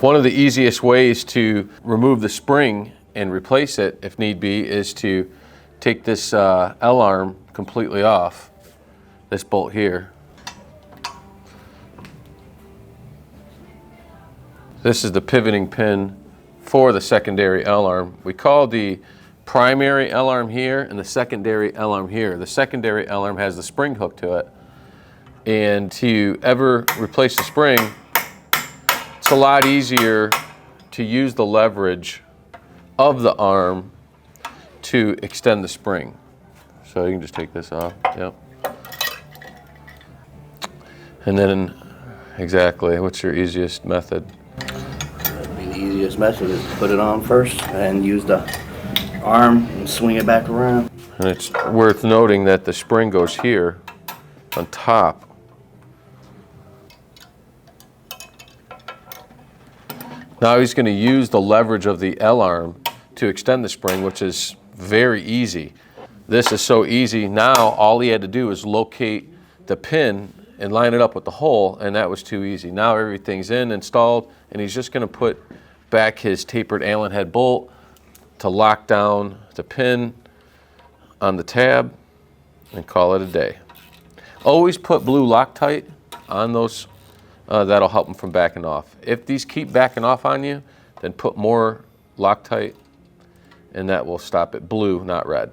One of the easiest ways to remove the spring and replace it, if need be, is to take this L-arm completely off, this bolt here. This is the pivoting pin for the secondary L-arm. We call the primary L-arm here and the secondary L-arm here. The secondary L-arm has the spring hook to it. And to ever replace the spring, it's a lot easier to use the leverage of the arm to extend the spring. So you can just take this off, yep. And then, exactly, what's your easiest method? The easiest method is to put it on first and use the arm and swing it back around. And it's worth noting that the spring goes here on top. Now he's going to use the leverage of the L-arm to extend the spring, which is very easy. This is so easy. Now all he had to do was locate the pin and line it up with the hole, and that was too easy. Now everything's installed, and he's just going to put back his tapered Allen head bolt to lock down the pin on the tab and call it a day. Always put blue Loctite on those. That'll help them from backing off. If these keep backing off on you, then put more Loctite, and that will stop it. Blue, not red.